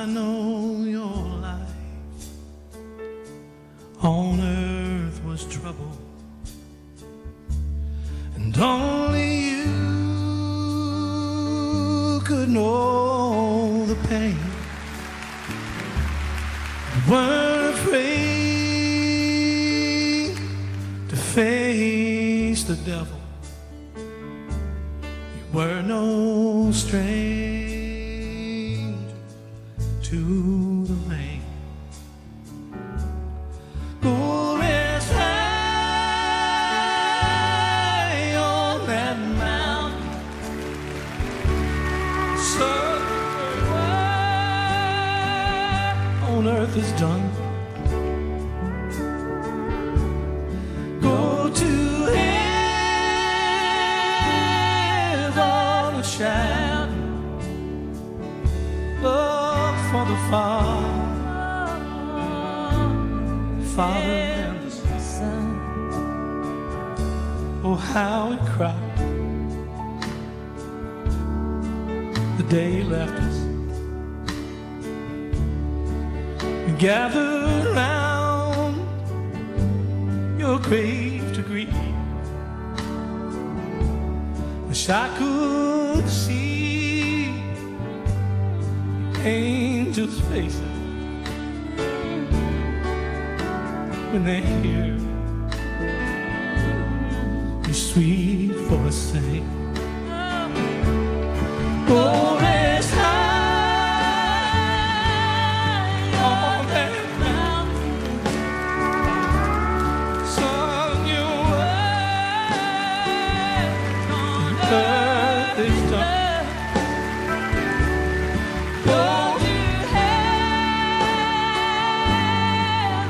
I know your life on earth was trouble, and only you could know the pain. You weren't afraid to face the devil. You were no stranger to the rain. Go rest high on that mountain, sun on earth is done. Go to heaven and shout, look for the Father and the Son. Oh, how he cried the day he left us. We gathered round your grave to grieve. Wish I could see the angels' faces when they hear your sweet voice sing. Oh, rest high on that mountain, son, your work on earth is done. Go to heaven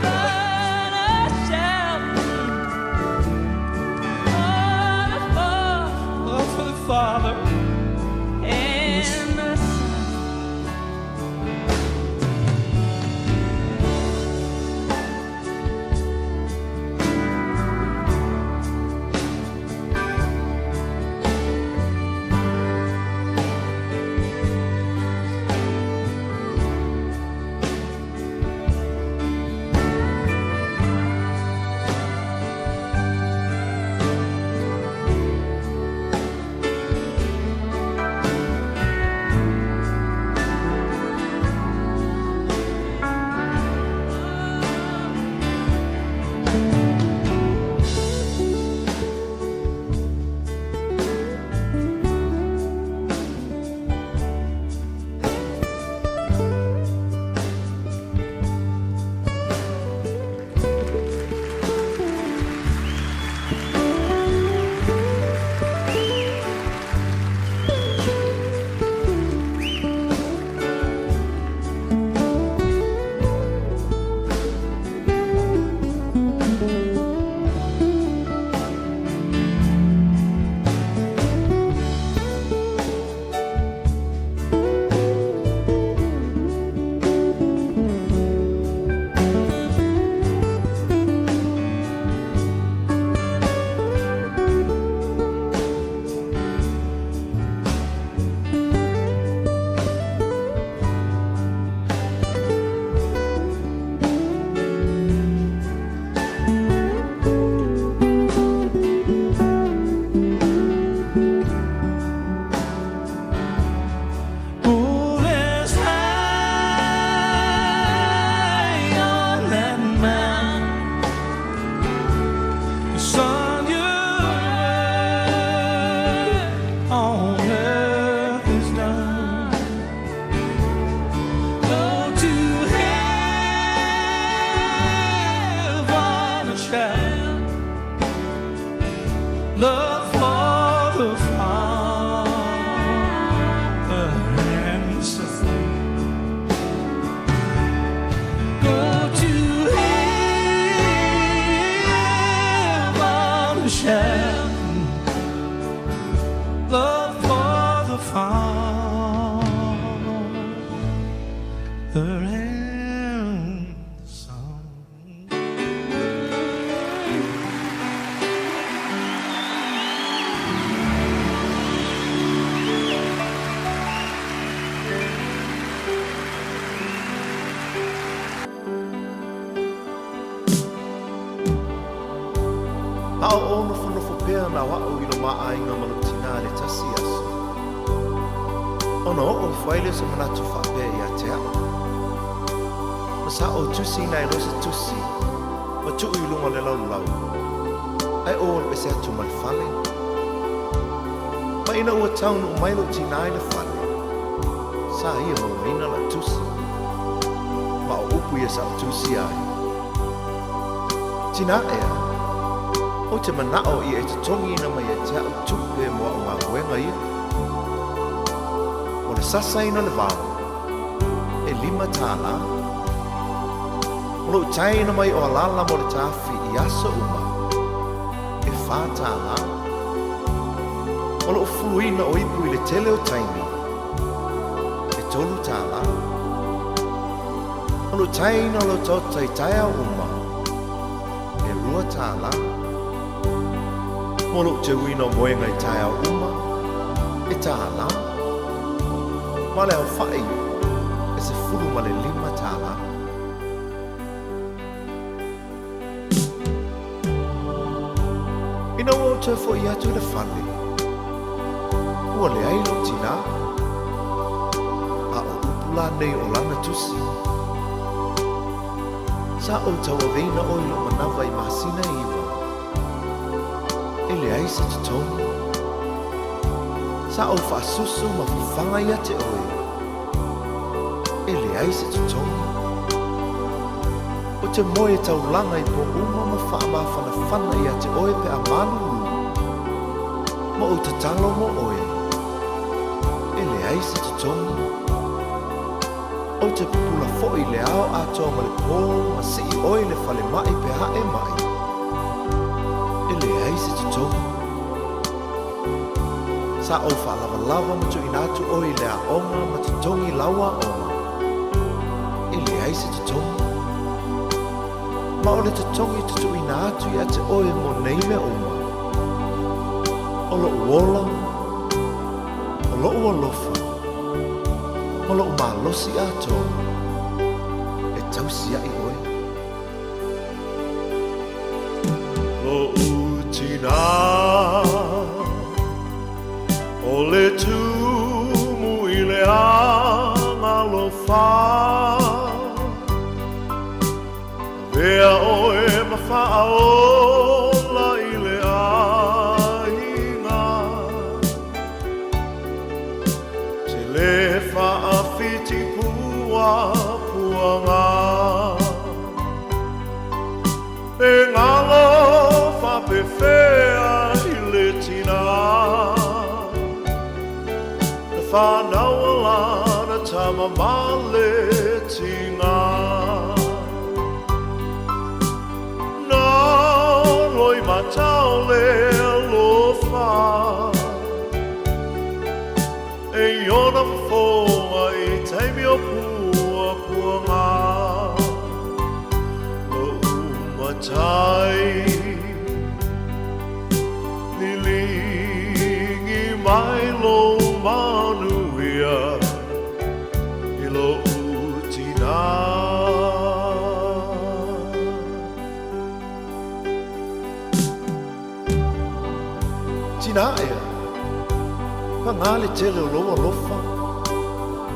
and shout, oh, for the Father and Hao ono whanofo pēr na wao I lo maainga malu tina le tasi aso. Ono o I whaile sa manatu whapea I a te ao. Masa o tusi nai rosa tusi, ma tuu I lunga le lau lau. Ai o alo ese atu mal whale. Ma ina ua taunu o mailo tina ai le whale. Sa ia maua ina la tusi. Ma o upu ia sa o tusi ai. Tina ea, o te manao I e te tongi ina mai e te au tupe mua o ngā wenga ia. O le sasa ina le vau, e 5 tāna. O lo tai ina mai o alala mo le tāwhi I aso uma, e 4 tāna. O lo fuluina o ipu I le tele o taimi, e 3 tāna. O lo tai ina lo tau tai tai au uma, e 2 tāna. O lo te uina moenga I tai au uma, e tāna. Ma le au whai, e se fulu ma le 5 tāna. Ina ua o te fo I atu I le whale. Ua le ailo tina. A o upula nei o lana tusi. Sa o taua veina o ilo manawa I masina iwa. E le aisa te tongi. Sa o whaasusu ma whawhanga ia te oe. E le aisa te tongi. O te moe tau langa I po uma ma whaamawhana whana ia te oe pe a manu. Ma o te talo mo oe. E le aisa te tongi. O te pula fo'i le ao atoa ma le pō ma si I oe le whale mai pe hae mai. E le aisa te tongi. Sa o whalawa ma tu inatu o I le a onga ma te tongi laua onga. E le aisa te tongi. Ma o le te tongi te tu inatu I a te oe mo nei me oma. O lo uola, o lo uolofa, o lo umalosi atoa, e tausia I oe. Lo utina. O le tumu I le anga lo wha. Vea oe ma whaola I le ainga. Te le whaafiti pua puanga. E ngalo whapewhea I le tina. Whanau alana tama male tinga. Nā loi matau le alofa. E iona whonga I teimi o pua puanga. Lo umatai. Lilingi mai lo manuia I lo utina. Tina ea, whangale tele o loa lofa,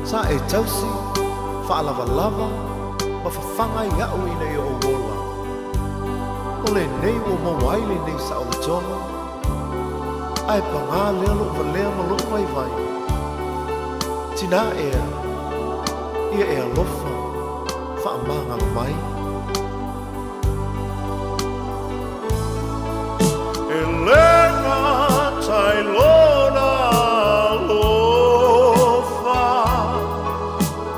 sa e tausi, whaalawa lava, ma whawhanga I au I nei o wola. O le nei o mawaile nei sa o le tona, ai panga lelo va lea ma lo mai vai. Tina ea, ia e alofa, whaamanga mai. E lena tai lona alofa,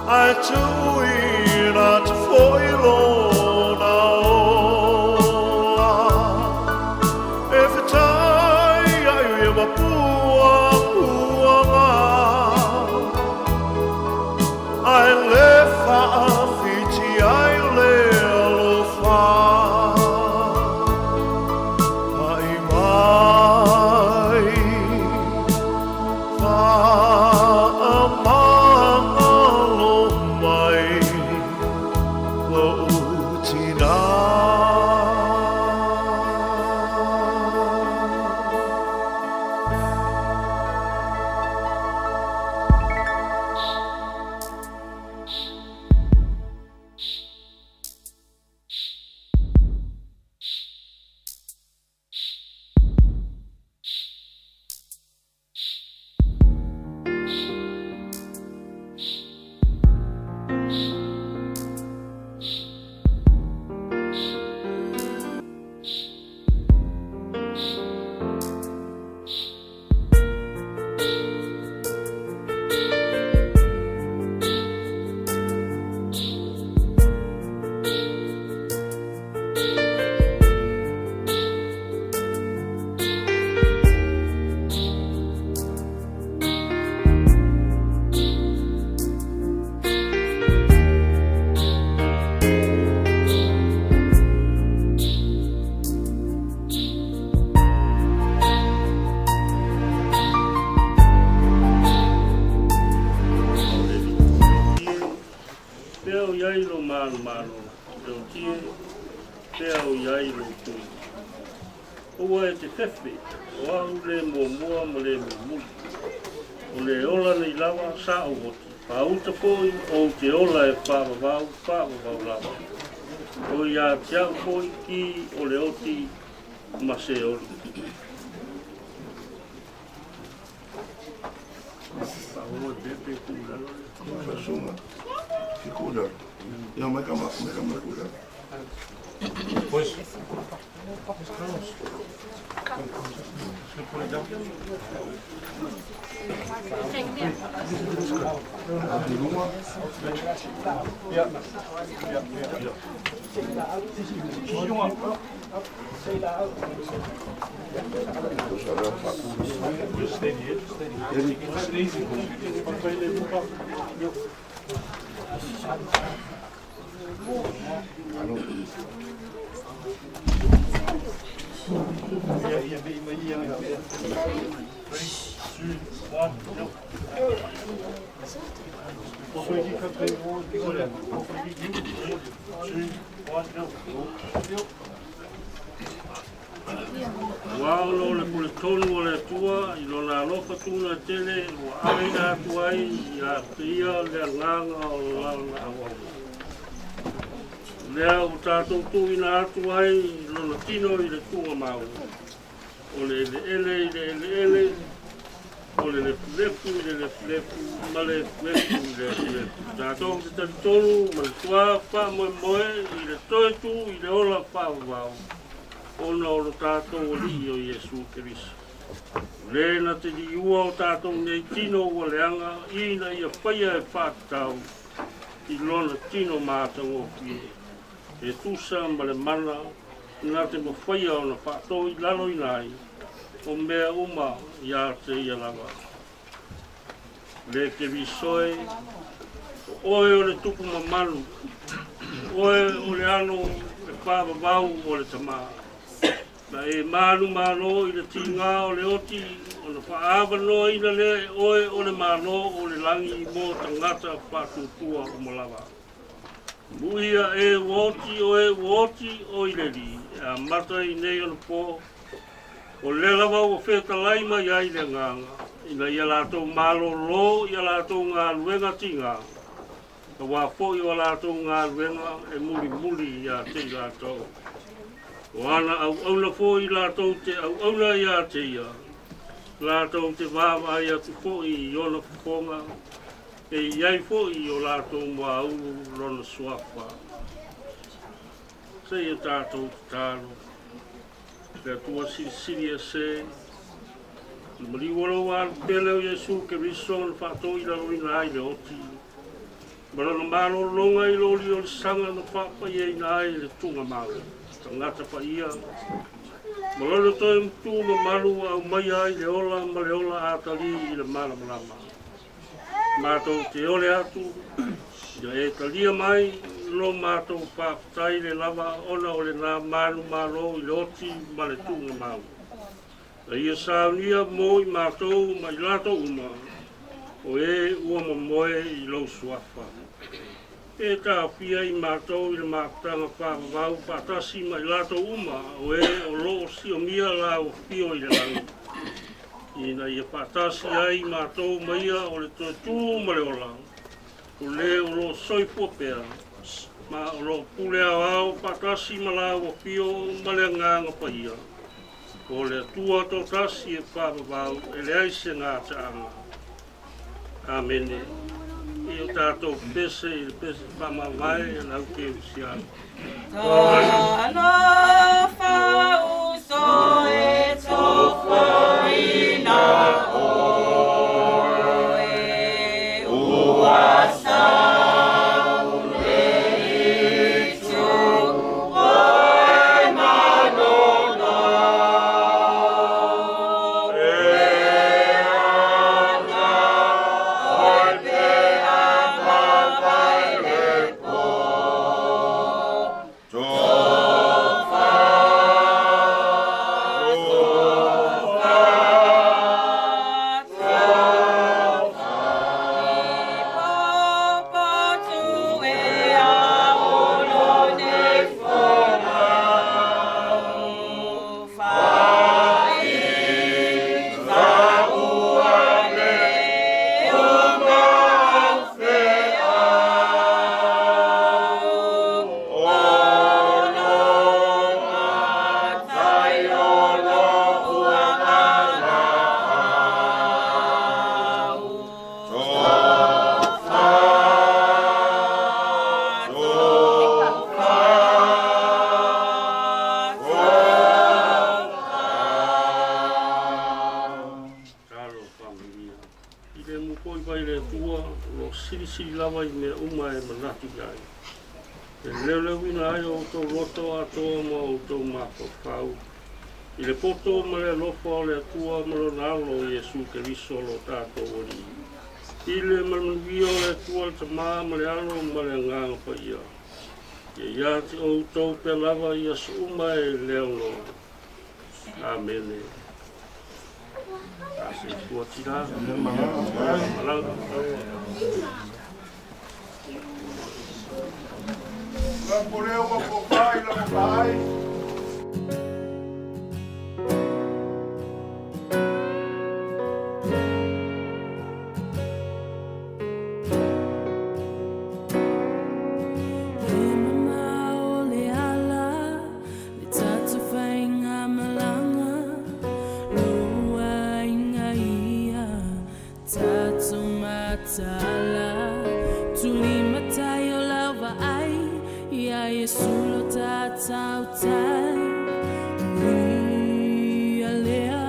ai tuina te foi lona ola. E whetai ai ia ma pua puanga. Ai le whaafiti ai le o iai lo tu. Ua e te whewhi, o au le mua mo le mua. O le ola nei lava sa o hoti. Pauta poi o te ola e whāwawau lava. O ia tia poi ki o le oti ma se ori. Paolo Pepe Kulalo. Fasuma. Que kulalo. Ya me kama kulalo. Pois. Wao le pule tonu o le tua, i lo na alofa tuna tele, o awe na tuai, i a pia le nganga o lana awa. Lea o tātou tui na atu ai, lo na tino i le tua mau. O le ele, o le lefu, ma le lefu, tātou te tari tonu, ma le tua wha moe, i le toe tu, i le ola wha wau. Ona o tātou o li o Iesu Keriso. Lena te di ua o tātou nei tino o leanga, ina ia whaia e whātau, i lona tino mātau o fie. E tusa ma le mana, nā te mo whaia o na whātou i lalo i nai, o mea uma ia te ia lava. Le Kerisoe, oe o le tupu mamanu, oe o le ano e whāwawau o le tamaa. Na e manu i le tinga o le oti, o le whaawa noa ina le oe o le mano o le langi mo tangata whātutua o Malawa. Muia e woti o i le li, a mata i nei o le pō, o le lawa o wheta laima i ai le nganga, ina ia lātou malo lo, ia lātou ngā luenga tinga, ka wā fōi o lātou ngā luenga e muli i a te lātou. O ana au na fōi lātou te au na ia te ia. Lātou te vāwa ia tu fōi i ona whonga. E iai fōi o lātou mua au rona suafa. Se ia tātou te tāno. Pea tua siri e se. Mari waro wāru pele o Iesu Keriso na whātou i laro ina ai le oti. Marana maro longa i lori o le sanga na whapa i e ina ai le tunga mau. Ngata pa ia. Malolo toi mtu ma maru au mai ai le ola ma le ola atali i le mala malama. Mātou te ole atu, ia e talia mai, lo mātou whaakutai le lava ona o le nā manu malo i le oti ma le tunga mau. Ia saunia mo i mātou ma i lato uma, o e ua mamoe i lau suafa. E tā pia i mātou i le mātanga whāwawau pātasi mai lato uma o e o loo si o mia la o pio i le langi. Ina ia pātasi ai mātou maia o le tō ma le ola. O le o loo soifua pēra. Ma o loo pule au pātasi ma la o pio ma le nganga paia. O le tua tō tasi e whāwawau e le aise ngā taanga. Amene. I o tātou pese i le pese whamawai e lau ke usiana. Tana whauso e tōwha ina oe ua saun e itu oe manona So siri lava I mea uma e manatu iai. E leo ina ai o tau roto atoa ma o tau mawhawhau. I le poto ma le lofa o le atua ma lo nalo o Iesu ke riso lo tātou ori. I le manuia o le atua le tamā ma le alo ma le nganga pa ia. E ia te o tau pe lava ia su uma e leo lo. Amen. Ase kua tira. Malanga. La poreu a popai, la popai. Tuli matayo lava ai, ia Yesu lo tatau tai. Ia lea,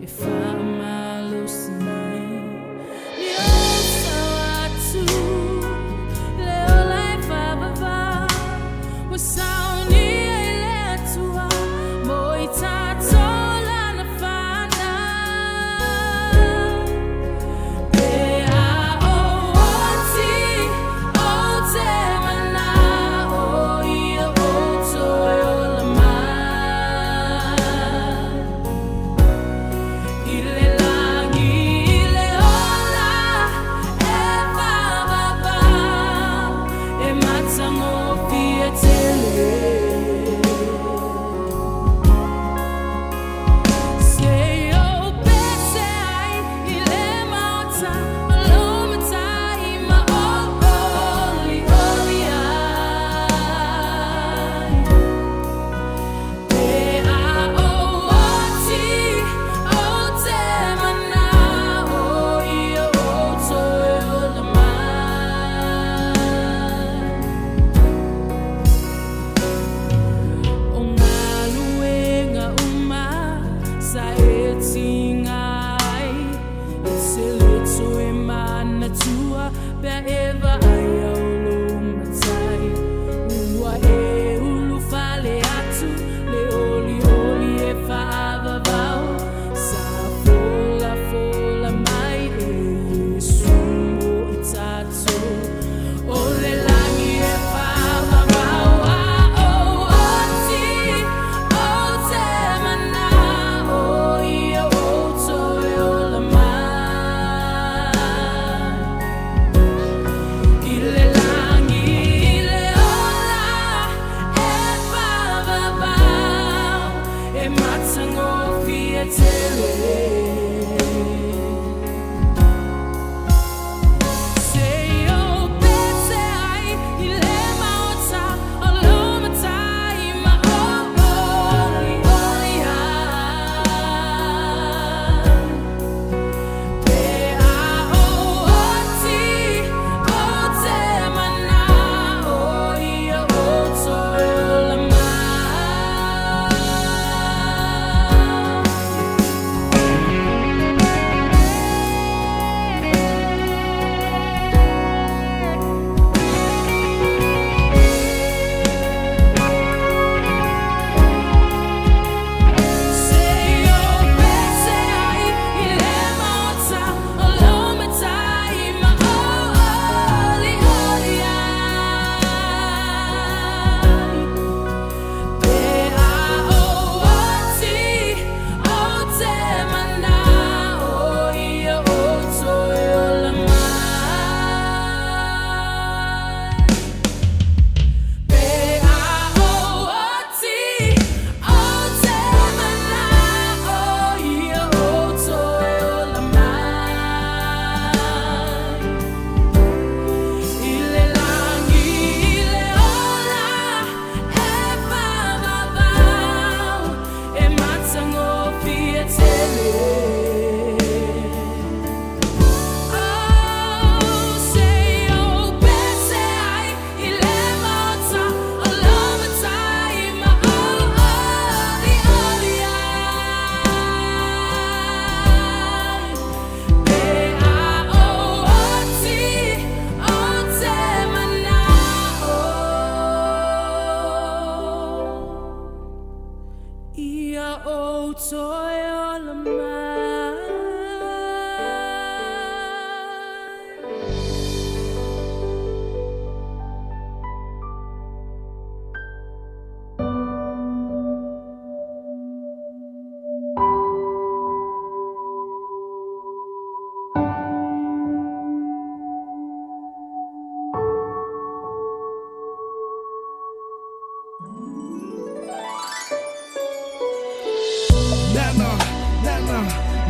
e wha malu sinai. Ni o sawatu, leo lai whababa. Wa sauni e lea tua, mo I tatou lana whana. Ia o toi o la mai.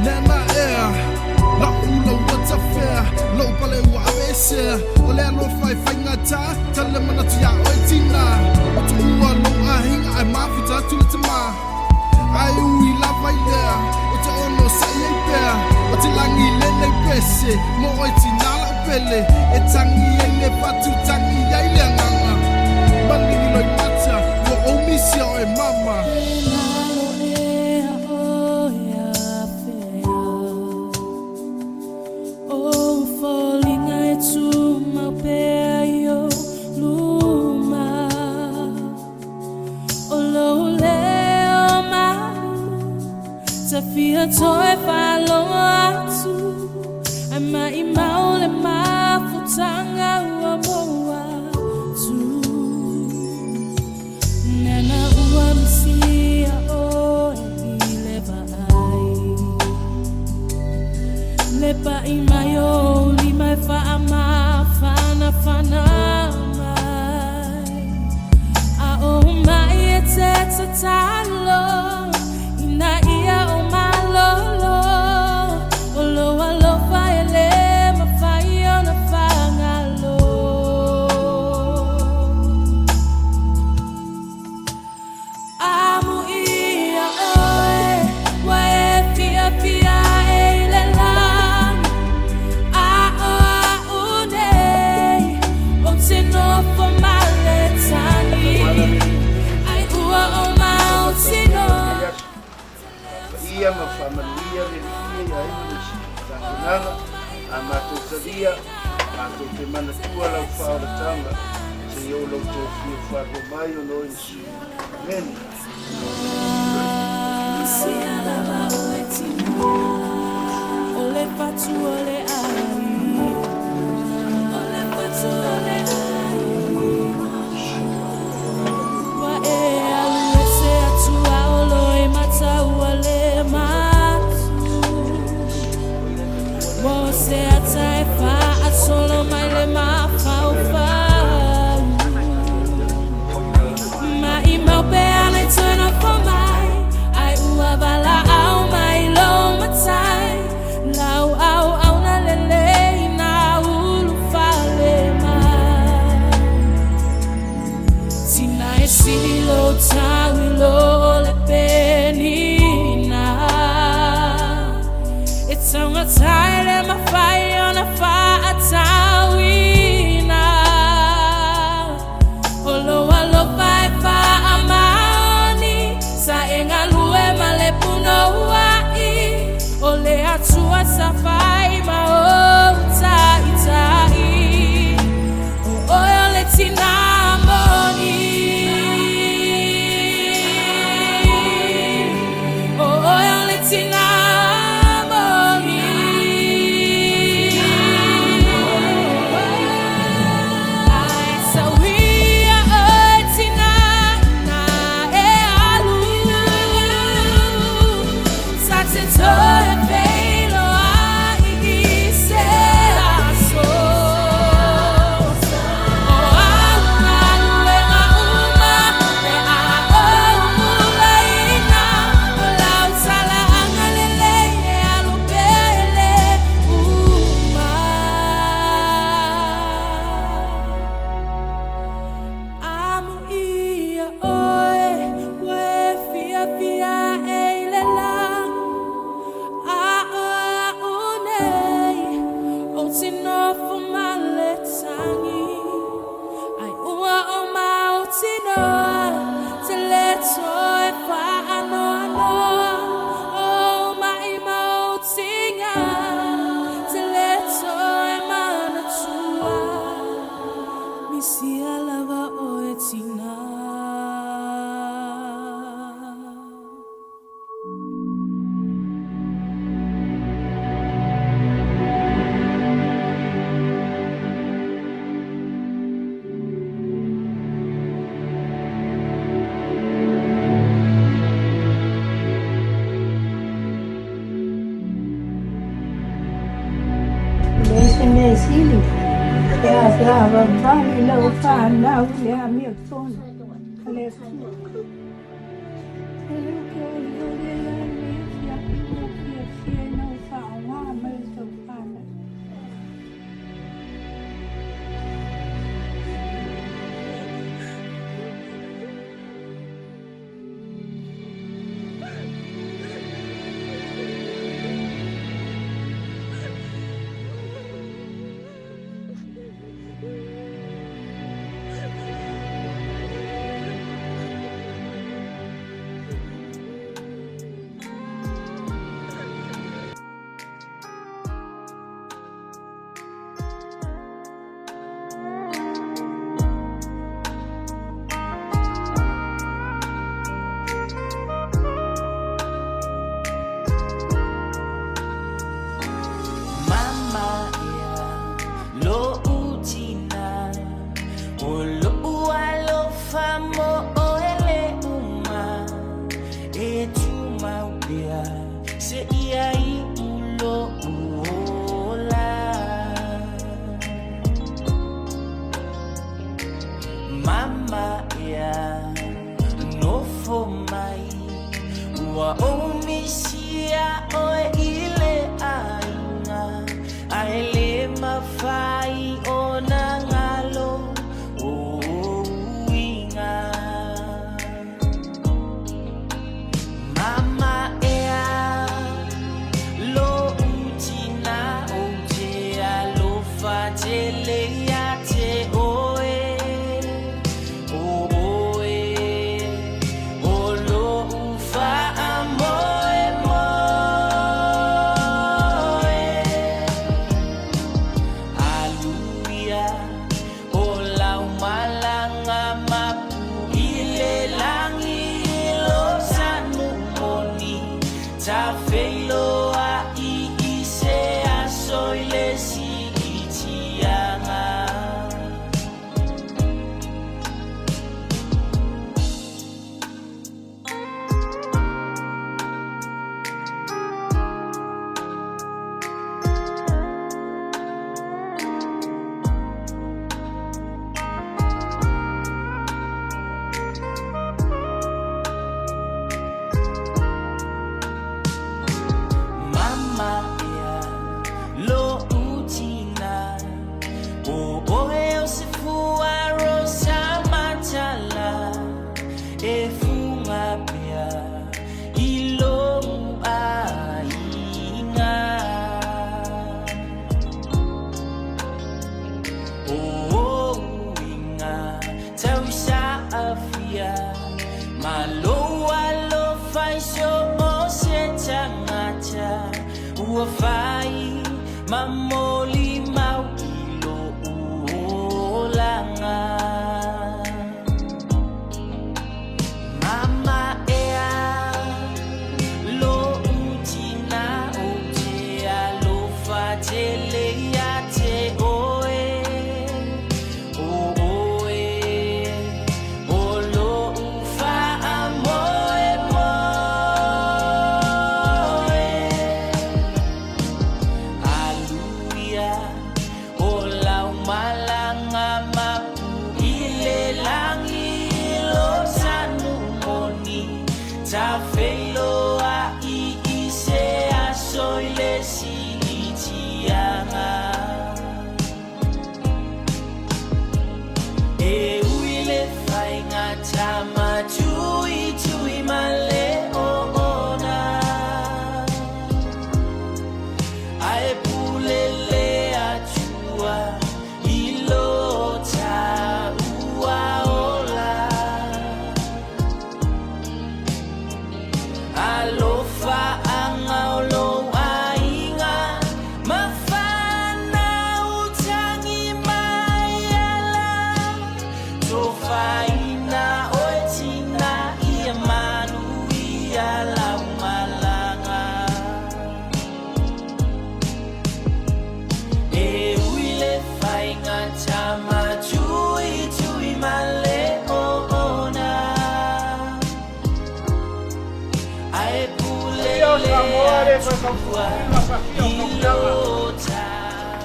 Nana ea, la ula what's a fair, low pale ua avese, ole alo fai ngata, tale mana tia oitina, otu ua lo a hinga ai mafuta tula tama, ai ui la vai lea, otu ono sa iei pea, otu langi lele pese, mo oitina la pele, e tangi ei le patu tangi ei le nganga, malini loi mata, wo omisia o e mama. Fia toi whalongo atu ai mai maule mafutanga ua moa tu nena ua misia o i lepa ai lepa i mai o li mai wha ma whana whana mai a o mai e te tatalo ina ia o ia ma familia le ia ai ma si tanana a ma to sabia a to te mana tua la fa la tanga se yo lo to fi fa ro mai no in si men ole patu ole ai ole patu ole ai wa e alu se atu olo e mata ole se atai fa a solo mai le ma fa o fa ma I mau pe ana turn up for mai ai ua bala au mai lo matai lau au na lele na ulu fa le mai tina e silo tawi lo le penina it's on a time my fire on a fire tawina olo alo pai fa amani sa engalue malepuno wai ole atua sa fai ma o tai tai o ole tina moni o ole tina ba vale lo fa na le a mi ton le su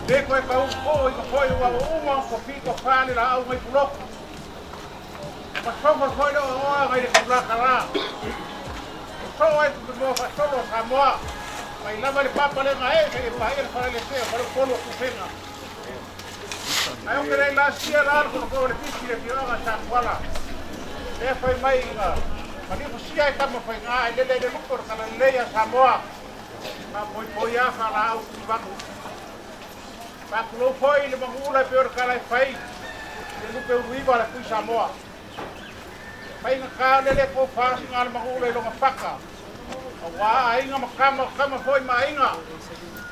Le koe ka uko i ka koe ua uma ko piko whāne la au mai puloko. Ma sofa koe no oa ngai le kaulaka la. So ai ku mo fa solo Samoa. Mai lava le papa le ngae ke pa ir para le se para polo ku fenga. Ai o ke le la sia la ko le pisi le pioga sa kwala. E foi mai nga. Mani ko sia ka mo foi nga le ko ka le ya Samoa. Ma poi ya fa la au ku ba. Pa ku lo foi le mangula peor ka la fai. Le lu pe uiva la ku Samoa. Pai nga ka le ko fa singa mangula lo ngafaka. Wa ainga makama foi mainga.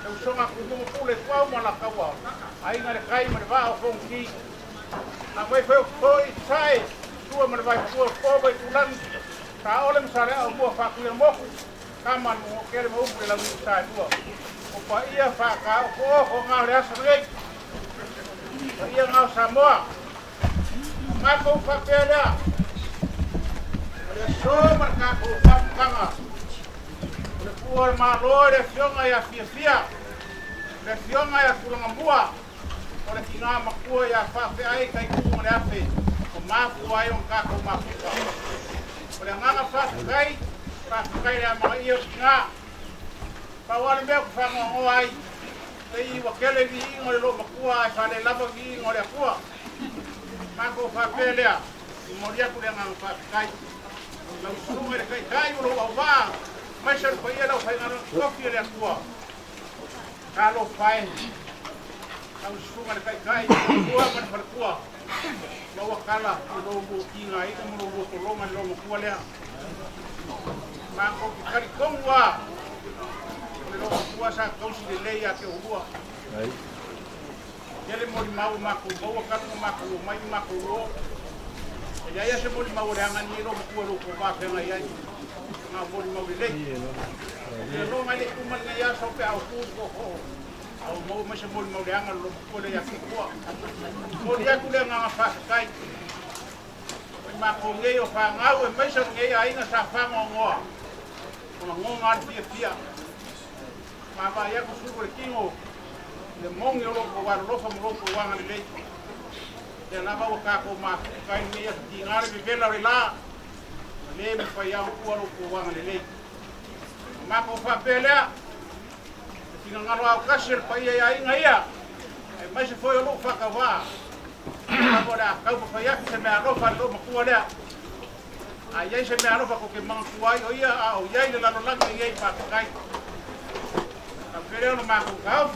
Eu sou uma cultura pule qual uma lacaua. Ainga le kai me va o fonki. Na foi sai. Tua me vai tua fogo e tulan. Ta ole me sare au mo fa ku mo. Kama no kere mo ule la mu sai tua. O pa ia fa ka o nga le asre. Pa ia nga Samoa. Ma ko fa pela. Ole so marka ko fa kanga. Le pua malo le fionga ya fia. Le fionga ya kulangambua. Ole kinga makua ya fa fe ai kai ku le afe. O mafu ai on ka ko mafu. Ole nganga fa kai ya ma iyo kinga. Pa wale me ku fa ngo ai. Ei wa kele vi ngole lo makua ai fa le lava vi ngole akua. Ma ko fa pelea. Moria ku le nganga fa kai. La usuma le kai lo wa. Mas eu fui lá fai na coffee le tua. Calo fai. Ang sunga kai kai tua man par tua. Lo wakala lo bu kinga ai mo lo ko lo man lo mo kwa le. Ma ko kari kongwa. Lo kwa sa kausi de leia ke hua. Ai. Ele mo mau ma ko bo ka no ma ko mai ma ko lo. Ya ya se mo mau re ngani lo mo ko lo ko ba fe ngai ai. Na boli mo le. Lo mai le kuman nga ya so pe au ku ko ho. Au mo ma se boli mo le anga lo ko le ya ki ko. Mo dia ku le nga fa kai. Ma ko nge o fa nga o mai se nge ai nga sa fa ngo ngo. Ko ngo nga pia. Ma ba ya ku su ko kingo. Le mo nge lo ko wa lo fa mo ko wa nga le. Ya na ba ka ko ma kai ni ya ki nga le vela la. Le me fai au kualo ko wanga le. Ma ko fa pelea. Tinga ngalo au kasir pai ai nga ia. E mai se foi o lo fa ka wa. Agora ka ko fai se me aro fa lo makua le. Ai se me aro fa ko ke mang kuai o ia au ia le lalo langa ia pa kai. Ka pelea no ma ko ka.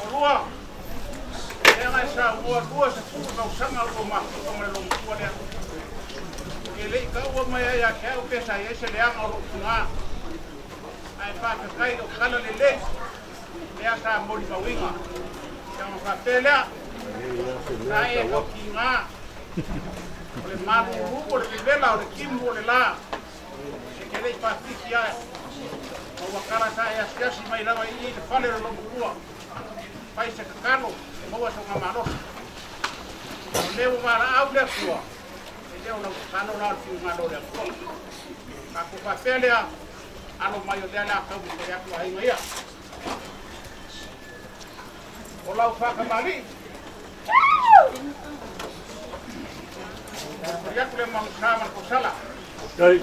Olua. Ela já o se fu no sanga lo ma ko me lo ko le. Ele ka o mai ya ka o pesa ye se le anga lo nga. Ai pa ka kai o kala le le. Le asa mo li winga. Ya mo fa tele. Ai ko kinga. Le ma lu le vela o kimbo le la. Se que le pa fikia. O wakala sa ya skasi mai la mai le fale lo mo. Pai se kakalo. Mo so nga mano. Le mo mara au le tua. E le ona kano na fi ngalo le tua. Ka ko pa pelea alo mai o le ala ka mo ya ku ai ngia. O lau fa ka mali. Ya ku le mo sama ko sala. Ai.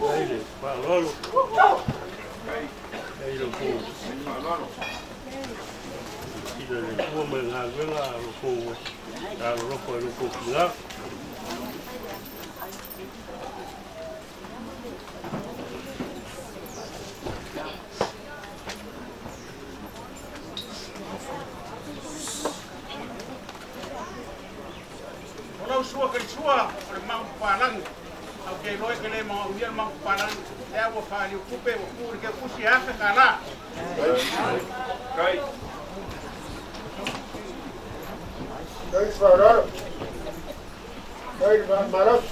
Ai le pa lolo. Ai lo ko. Lolo. Le tua me nga vela lo ko lo ko la Olau sua ke sua le mang palang au ke loe ke le mang uia mang palang e wa fa li kupe o ku ke kusi afe kala kai Dai svarar. Dai maras.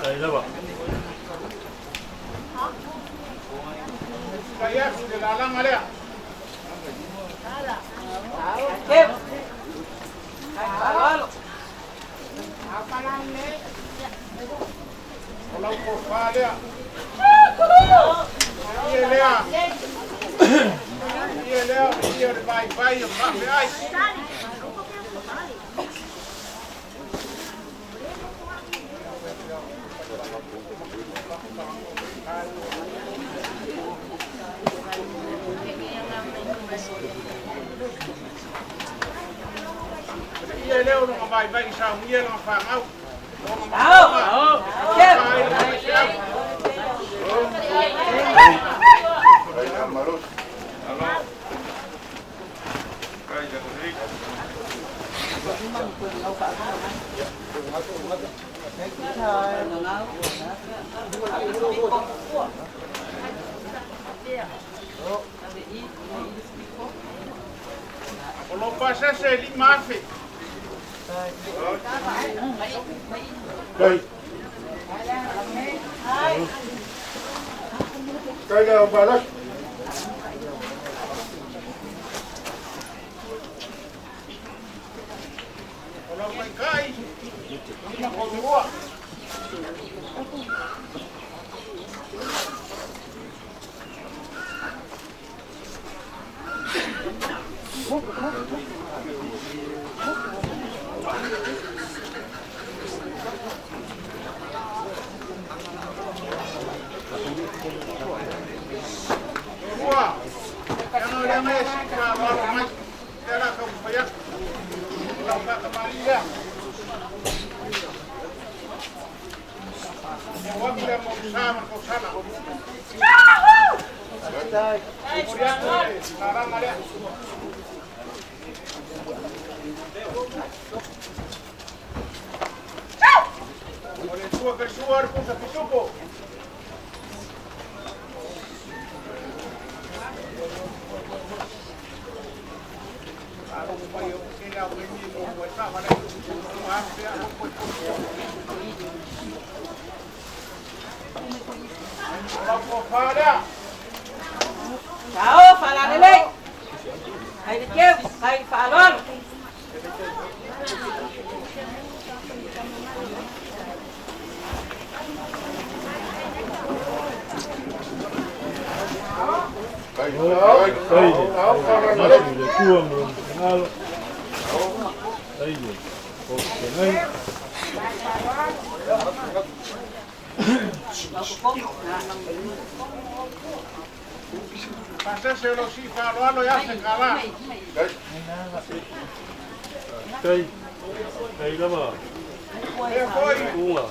Dai lava. Kaya sudah lalang ada. Ala. Kep. O lau ko wha lea. Ia lea. Ia lea, ia re vai o kafe ai. Ia lea o nga vai sa ia nga whangau. O lo pasa se li mafe. Kai ga balas. O lo kai. Ina ko lua. Wah, yang ada mes, kalau mai, cara kamu banyak, kalau tak kembali ya. Yang kita mau bersama kau sana. Kemudian sekarang ada. Oleh tua kesuar pun tapi cukup. Ako pa yung kaya hindi mo wala wala Chào, phải làm đi đi. Thầy đi kêu, thầy phải luôn. Paseselo si falo ya se cala. Cây đó mà uống à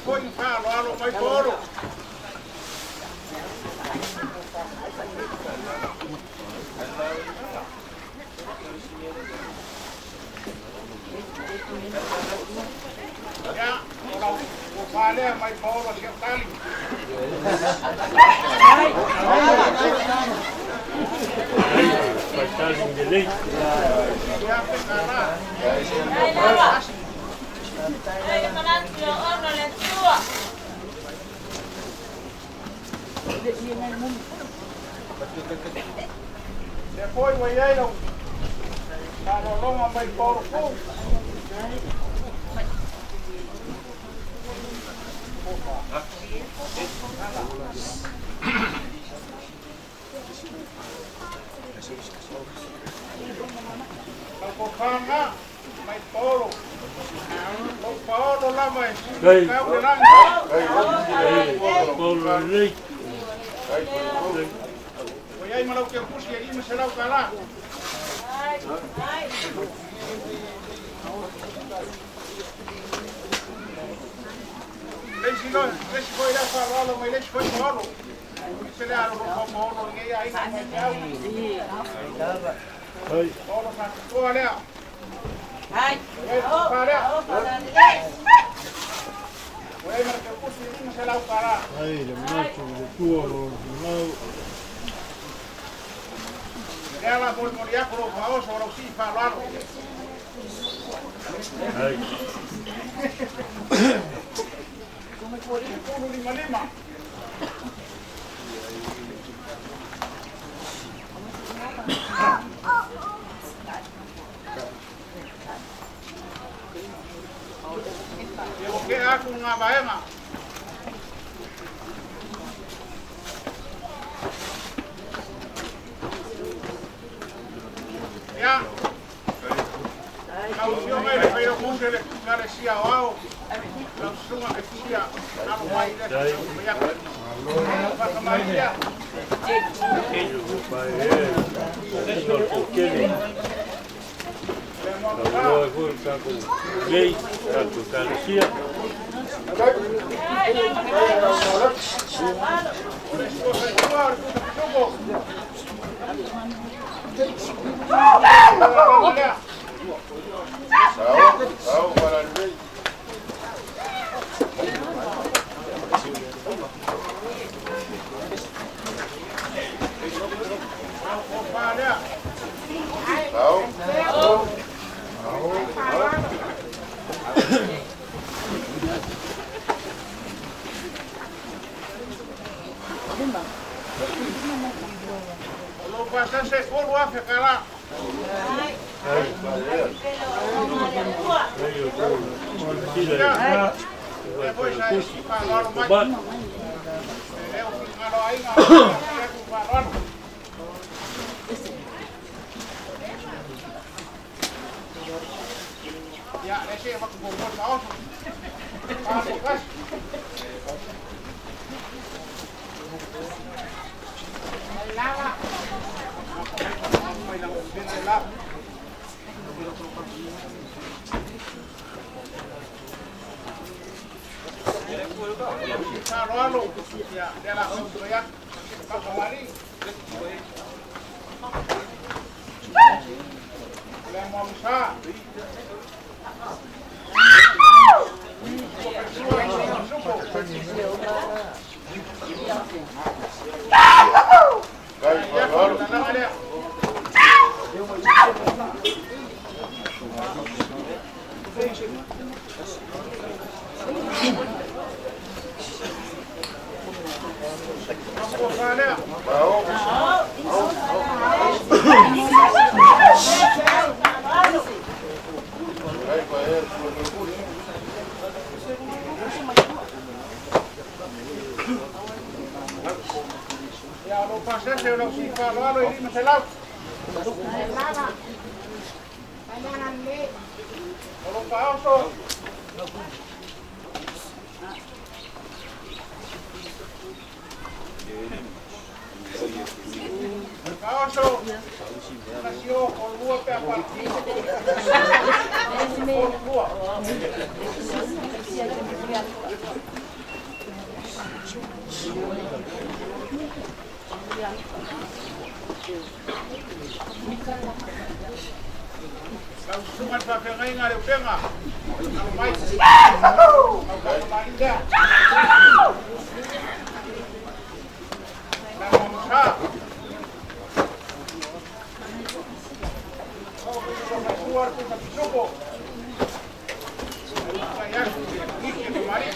Foi falo mai toro. Ya, kalau vale mai toro siap kali. phải ta dùng để lên Ya se cala. Depois vai aí não. Para não vai toro com. Não fanga, vai toro. Não toro lá vai. đây Cabo lá. con lên Vai aí malau que puxa aí me será o cala. Deixa não, deixa foi lá falar, mas deixa foi solo. Se le aro como ono ninguém aí não me dá. đây Ono tá tu olha. Hai. Para. Phải đi đi. Vai mas que puxa aí me será o cala. đây là nó dùng để cua rồi nó Ela foi morir com o pau, só o sim falar. đây Como foi tudo lima lima. Oke aku ngapain mak? Ya. Kau siapa yang kayak mungkin ada siapa? Kau semua kesian. Aku main deh. Banyak. Apa kemarin ya? Tahu para rei. Lo pasase por wafe kala. Depois aí falaram mais. Eu falaram aí na falaram. Ya, ese va con bom mau. Ah, bukas. Lava. Mai lang din lava. Lalu, ya, dia langsung teriak, Pak kemari. Lemon sa. Ya lo pasé, se lo lo y me se la. Lo paso. Paso. Nació con huepe a partir. Cuma pakai ngai ada penga. Kalau baik. Kalau malinda. Nama Musa. Kau keluar tu tapi cukup. Saya ini kemarin.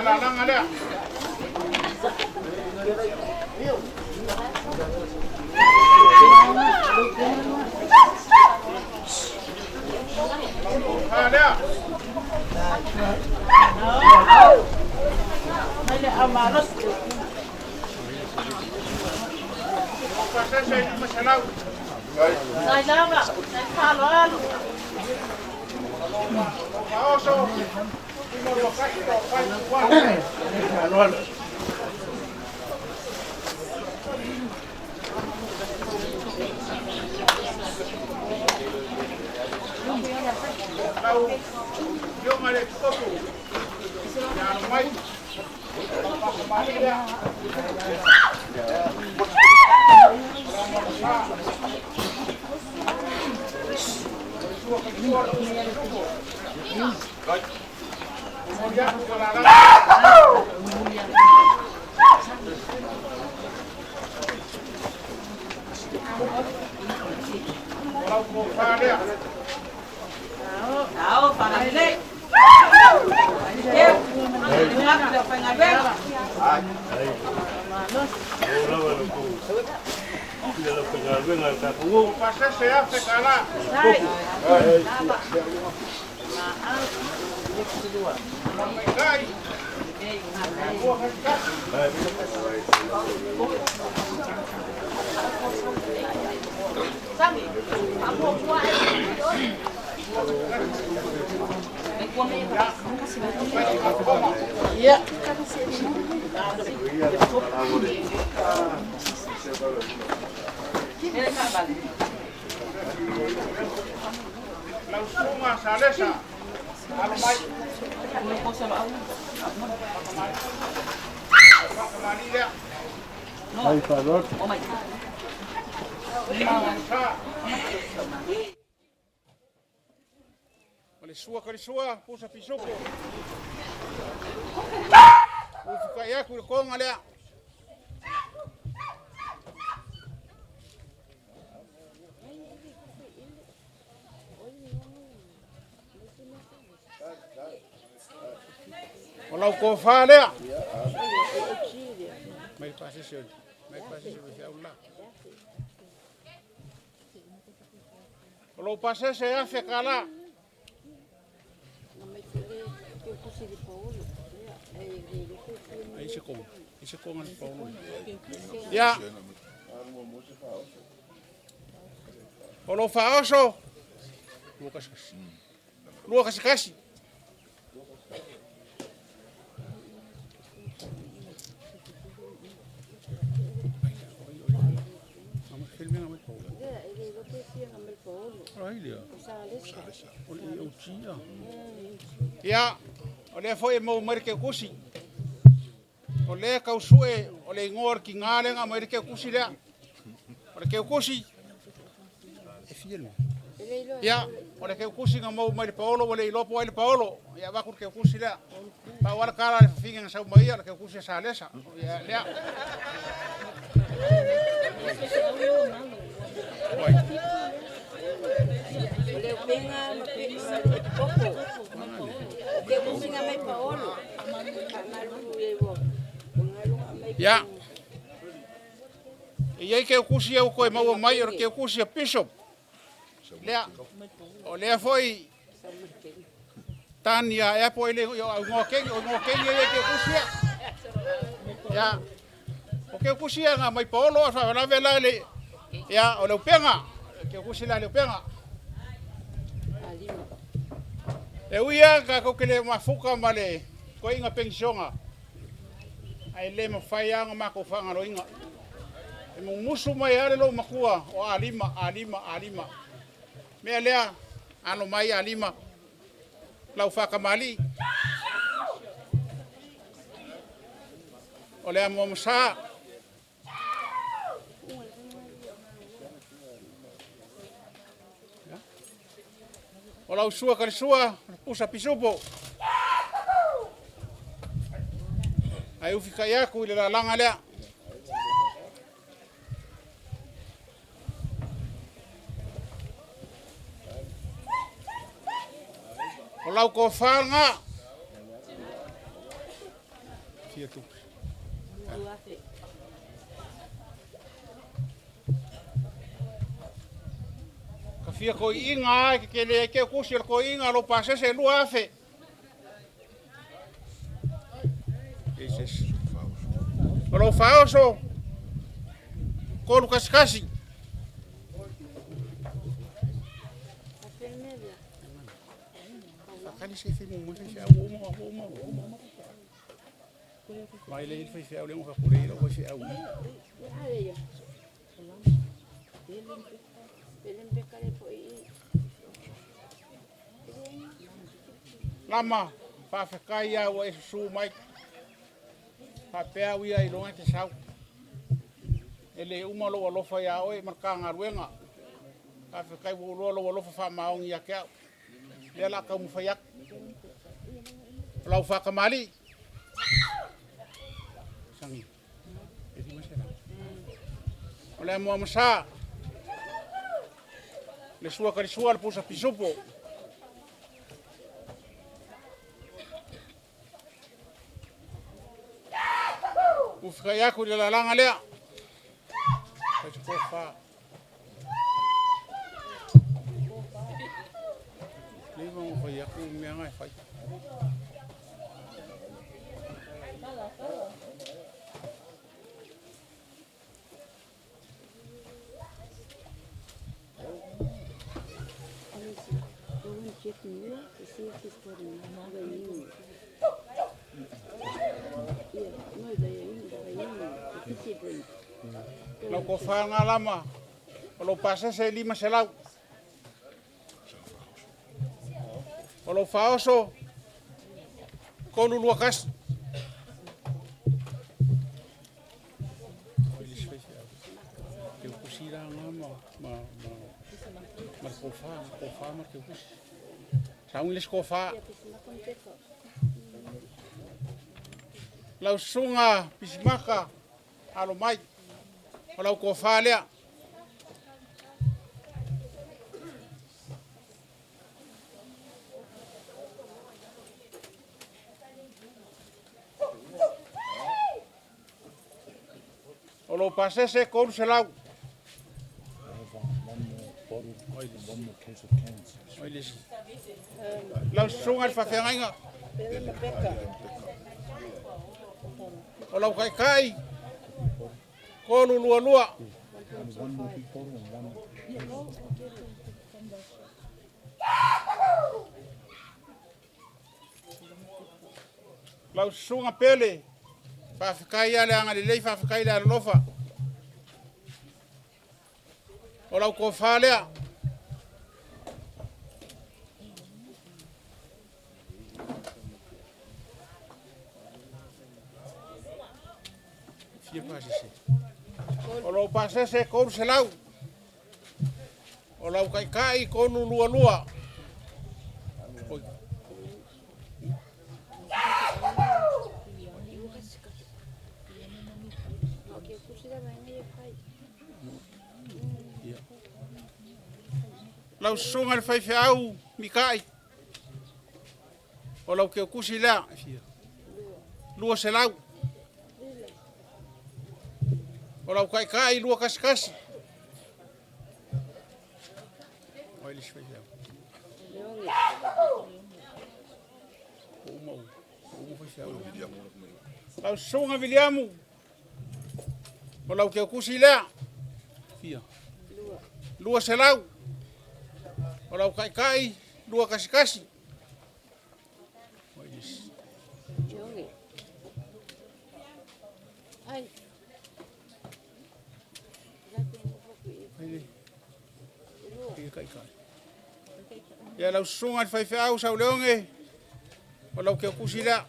la langa lea. Lea. Ele amanos. Pasese ni masalau. Sai lava, sai falando. Paoso. Mo lo kasi to fai kuan. Lau yo mare kopu. Ya no mai. Tahu, para ini. Ingat, udah pengen bela. Pasese hace cara. Iya. Langsung salesa. Alo mai. Kemari dia. Hai Farod. Oh my God. Kali sua, pusa pisuko. Ufuka yaku konga lea. Walau ko fa lea. Mai pasisyon. Mai pasisyon ya Allah. Walau pasese ya fe kala. Ese con el Paulo. Ya. Olo faoso. Lucas casi. Ya, ole foi mo marke kusi. Ole ka usue, ole ngor ki ngale nga marke kusi da. Ole ke kusi. E fiel. Ya, ole ke kusi nga mo mar Paulo, ole lopo ele Paulo. Ya va ke kusi da. Pa war cara fingen sa mai, ole ke kusi sa lesa. Ya, ya. Ya. E aí que kusi eu coi mau mai or que kusi bishop. Lea. O lea foi Tania e po ele ngokeng e que kusi. Ya. O que kusi nga mai Paulo fa na vela le. Ya, o le penga. Que kusi la le penga. E uia ka ko kele mafuka male ko inga pensionga. Ai le ma faianga ma ko fanga lo inga. E mo musu mai ale lo makua o alima. Me lea ano mai alima. Lau fa kamali. O le mo msa. O lau sua kali sua, pusa pisupo. Ai ufika yaku ile la langa lea. O lau ko fanga. fia tu. Ka fia ko inga ai ke le ke kusi ko inga lo pase se lu afe. Jesus. Lo faoso. Ko lu kaskasi. Kali se fi mo se mo. Mai le il fi le mo fa pure lo ko se au. Lama fa fa kai ya o su mai. Fa pe au ia I longa te sau. Ele uma lo fa ya o markanga ruenga. Fa fa kai lo fa maong ia ke. Dia la ka mu fa yak. Lau fa kamali. Sangi. Edi masela. Oleh mo masa. Le sua ka sua le pusa pisupo. Ufika yako le la langa lea. Ko fa. Leva mo fa yako me ngai fa. Lau ko fa nga lama. Kalau pasa se lima selau. Kalau faoso ko lulu kas. Ke kusira nga ma ko fa ma ke kus. Sa un les ko fa. Lau sunga pismaka alo mai. Kalau ko fa lea. Kalau pasese kon selau. Lau sunga fa fenga. Kalau kai ko lua. Lau sunga pele. Fa fikai ale anga le fa fikai la lofa. Olau ko fa lea. Fia pasese. Olau pasese ko selau. Olau kai ko lua. Lau sunga le fai au mikai. O lau ke kusi la. Lua se lau. O lau kai lua kasi. Oi le fai au. O fai au. Lau sunga Williamu. O lau ke kusi la. Fia. Lua se lau. Olau kai lua kasi. Ai. Kai. Ya lau sunga fai au sa leonge. Olau ke kusila.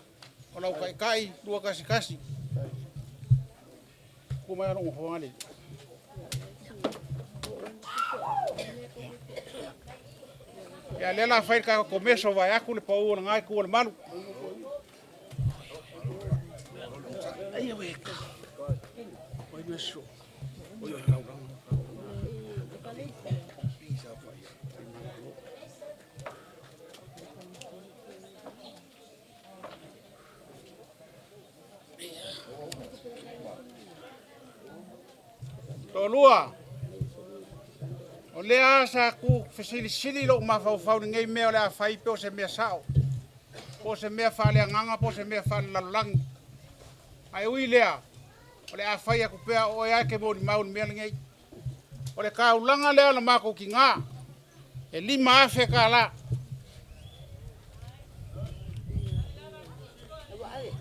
Olau kai lua kasi. Kuma ya no ngale. Ya lela fai ka começo vai akule pa o ngai ku malu. Ai we. Oi meso. Oi rau. Tolua. O lea sa ku fesili lo mafau ngai me o lea fai pe o se mea sao. Po se mea whale nganga, po se mea whale lalulangi. Ai ui lea. O lea fai aku pea o ea ke mo ni mauni mea ngai. O le kaulanga lea na mako ki ngā. E lima afe ka la.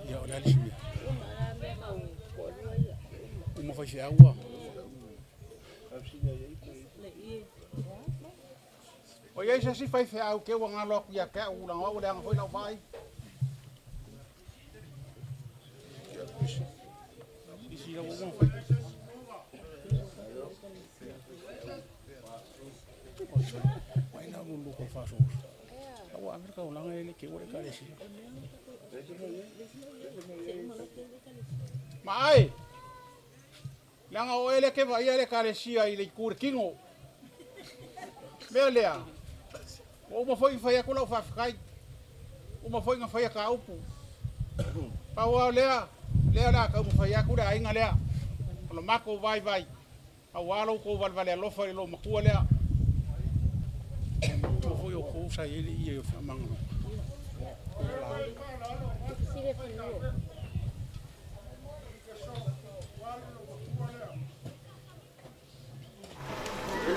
Ia o lea lisumia. Uma fai se aua. O iei se si fai fe au ke wanga loku ia ke u langa o leanga foi lau vai. Isi la wong fai. Mai na lu ko fa so. Awa Amerika o langa ele ke o le kale si. Mai. Langa o ele ke vai ele kale si ai le kur kingo. Belea. O mo foi fai ko la fa kai. O mo foi nga fai ka upu. Pa wa lea la ka mo fai ko da inga lea. O mako vai. A walo ko val vale lo foi lo makua lea. O foi o ko sa ele ia fa manga.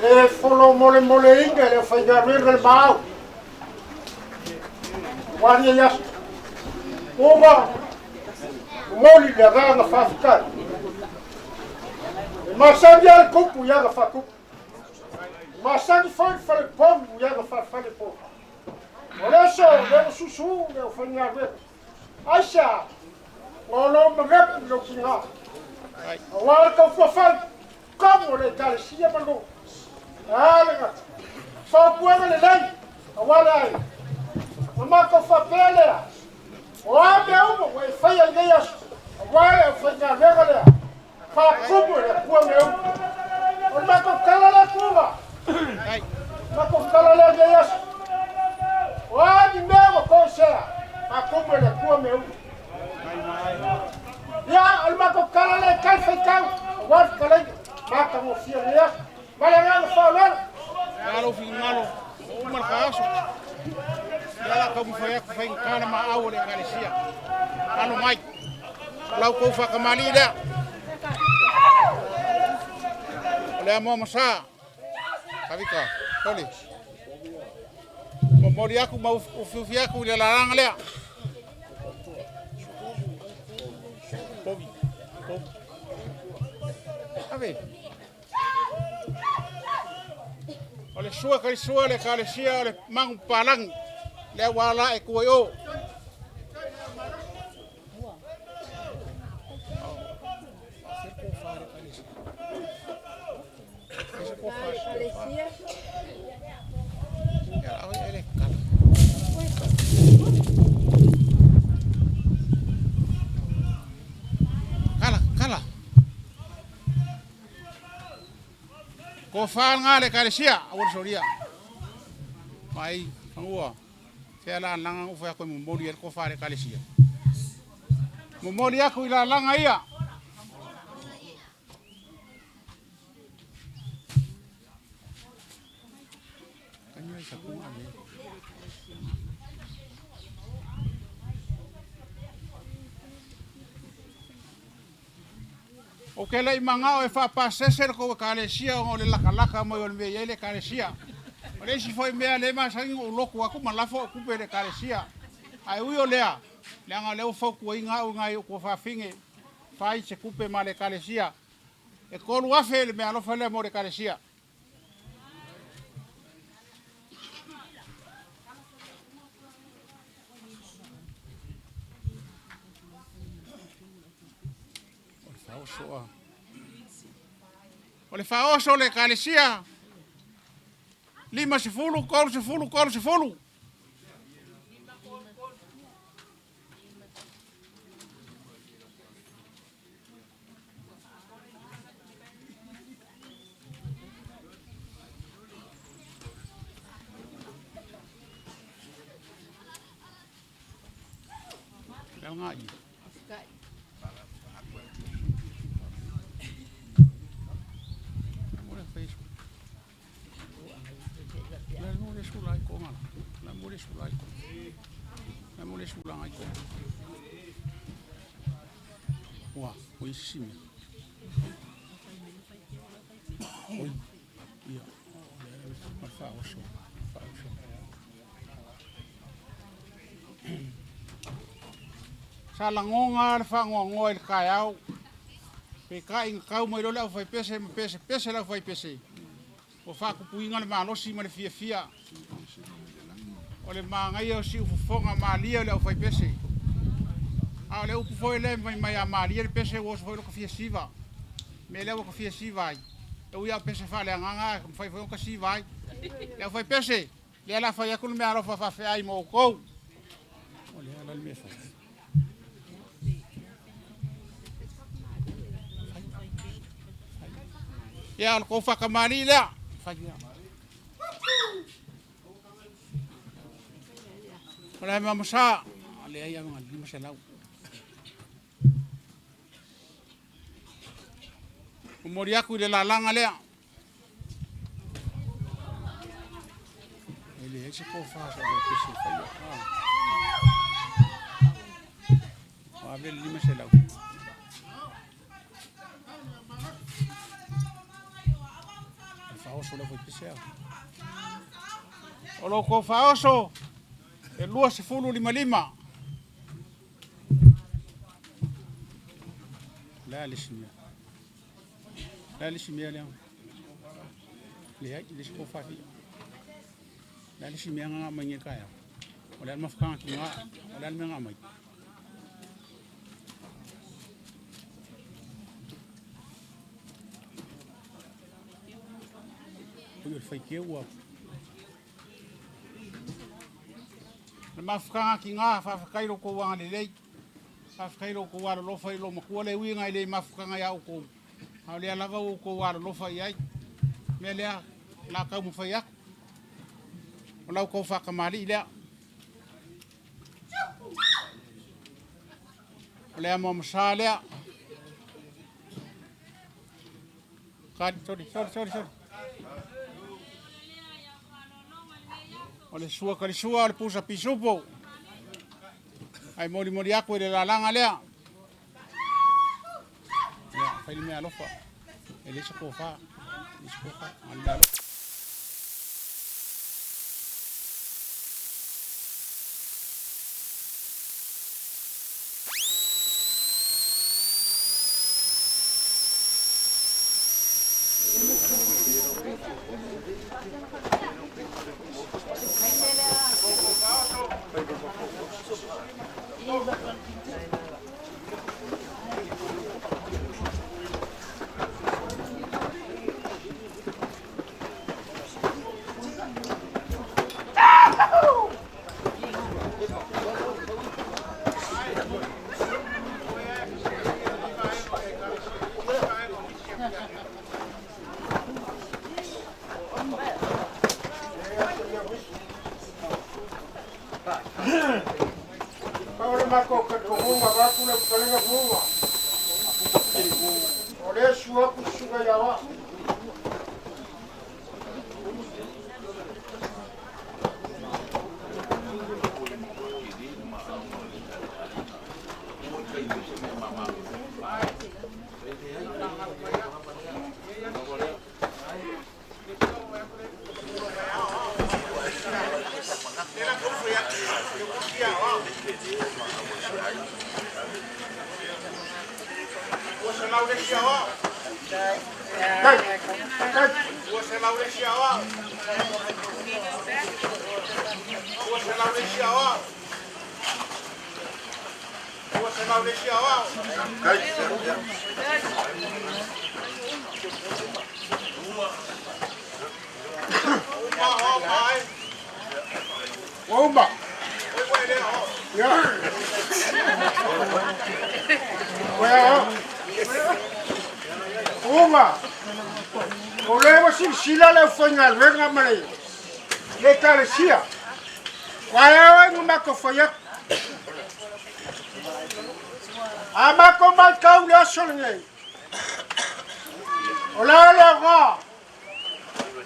Le folo mole inga le fai ga rega le mau. Wani ya. Oba. Moli le ga fa ficar. Masang ya kupu ya fa kupu. Masang foi le pom ya fa le pom. Olha só, le susu le fai ga rega. Aisha. Olo magap lo kinga. Awal ka fa como le Garcia Malu. Ah, só puega le lei. Awala. Mama ko fa pele. Wa be o mo e fa ya ngai as. Awala fa ja vega le. Fa como le pu me o. O ma ko kala le puga. Ai. Ma ko kala le ngai as. Wa di me ko se. Fa como le pu me o. Ya, al ma ko kala le kal fa kau. Wa kala maka mo fia lea. Vale ngalo faulana. Ngalo fi ngalo. O marcaso. Ya ka mo fai ko fai kana ma au le Galicia. Ano mai. Lau ko fa kamali le. Le mo masa. Kabika. Toli. Mo mori aku mau ufi aku le larang le. Pobi. Ave. Ole sua le kalesia ole mang palang le wala e kuo. Ya au ele kala. Kala. Ko fa nga le kalesia awor soria. Mai angua. Fela langa u fa ko mo moli ko fa le kalesia. Mo moli ko ila langa ia. Kanyo sa ko ani. O ke lai manga o e fa paseser ko kalesia o le lakalaka mo le me le kalesia. O le si foi mea le ma sangi o loko aku malafo ku pe le kalesia. Ai ui o lea. Le anga le o fo ku inga o ngai ko fa finge. Fai se kupe ma le kalesia. E ko lu afe le me alo fa le mo le kalesia. O le faoso le kalesia. Lima se fulu, kol se fulu. Leo ngai. sulai. Ai mo le sulanga ko. Wa, o isimi. Oi. Ia. Ma fa o so. Salangonga le whangongo il kai au. Pe ka inga kau mai role au fai pese lau fai pese. O whakupuinga le malosi ma le fia. O le mangai au si ufufonga maalia le au fai pese. A le upu foi le mai a maalia le pese o foi lo ka fia siva. Me le o ka fia siva ai. E ui au pese fa le anganga fai foi o ka siva ai. Le au fai pese. Le ala fai akulu me alofa fa fe ai mo kou. O le ala le me fai. Ya al ko fa kamani la fa ya Ola ma masa le ai ang ali masalau umori aku de la langa le ele se ko fa sa de se fa ya wa bel li masalau Faoso le foi pisea. O lo ko faoso e lua se fulu lima. La lisimia. La lisimia le. Le ai le ko fa fi. La lisimia nga mai ka ya. O le mafka ki nga, o le nga mai. Pui fai ke ua. Le mafkanga ki ngā whawhakairo ko wanga le lei. Whawhakairo ko wara lofa i lo makua le uinga i le mafkanga ia uko. Hau lea lava o ko wara lofa i ai. Mea lea la kau mu whai aku. O lau kou whakamari i lea. O lea mo masa lea. Sorry. O le sua karisua, o le pusa pisupo. Ai mori aku le lalanga lea. Lea, whai mea lofa. E le sako wha. Andalo. Ahora más coca que uma va con el colega fuma. Por eso a puxuga ya va. Bomba. Ya. Bomba. Olemo silsila le fanya venga male. Le talesia. Waya nguma ko faya. Ama ko mal kau le solnge. Ola la ga.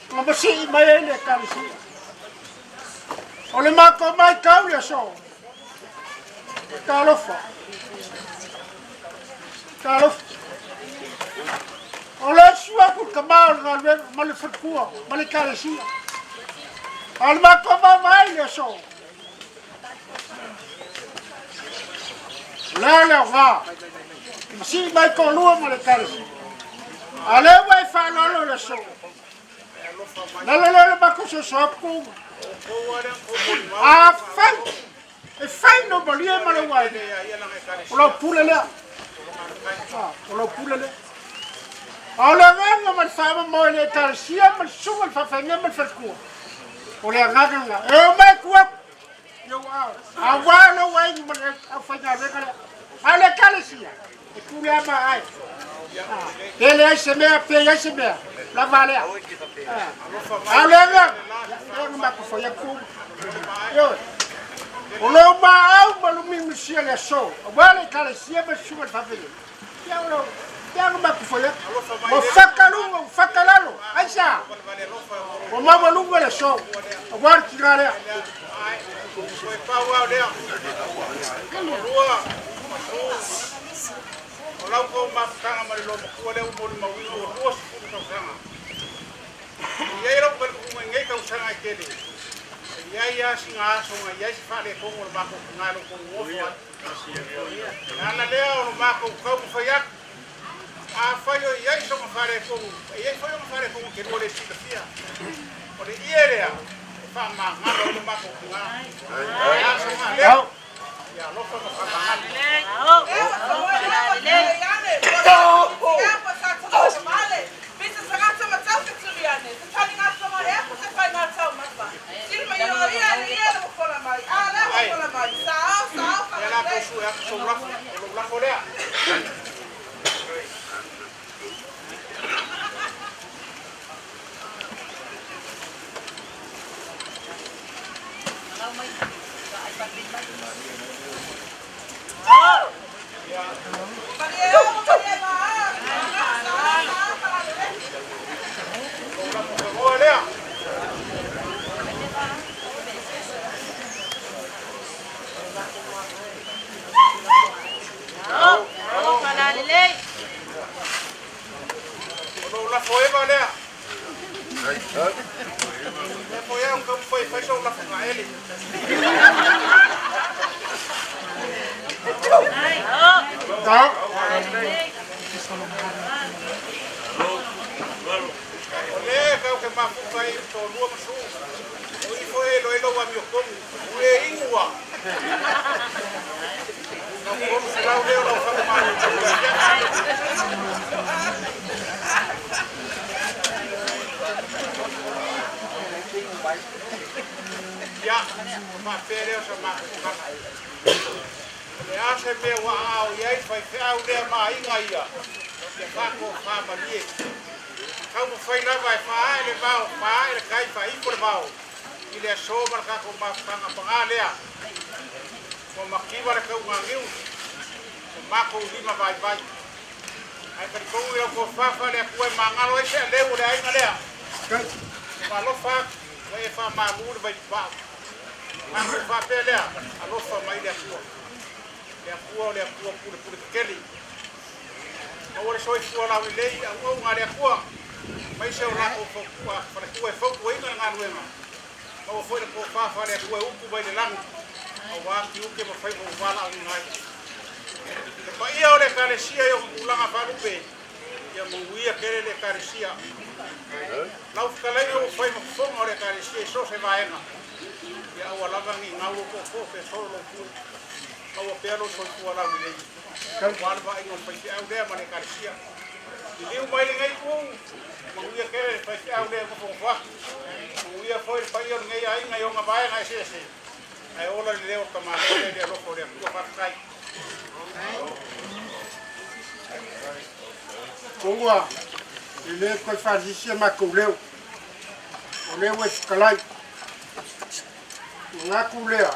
Como si mai le talesia. O le mako mai kau le so. Talofa. Talofa. O le sua ku kamar ngalwe male fatkua, male kalesia. Al mako mai le so. La va. Si mai ko lua male kalesia. Ale wai fa lolo le so. La mako so ku. A fai. E fai no balia male wai. O lo pule le. O lo pule le. Ala nga man fa mo le kalesia man sungal fa fa ngam fatkua. O le nganga. E mai ku. Yo a wa no wai ni man a fa ga le kale. Ale kalesia. E ku le ma ai. Ele se me pe ya se me. La vale. Ale nga. Yo ma ku fa ya ku. Yo. O lo ma au ma lu mi sia le so. Wa le kalesia ma sungal fa fa. Ya lo. Ya ma ku fa ya. O fakalu, fakalalo. Aisha. O ma ma lu le so. O wa ti gare. Foi pau ao dela. Rua. Olau ko mafutanga malilo ko le mo mo wi o ros ku to sanga. Ia ro ko ku ngai ka usanga kele. Ia singa so ia si fale ko mo ma ko ngalo ko wo. Nana le o ma ko ko fa a faio ia so ko fare ko. Ia faio ko fare ko ke mo le tia. O le ia fa ma ngalo ma ko ngalo. Ya lo fa ma Kongwa, ile ko fazisi makuleu. Ole weskalai. Ngakulea.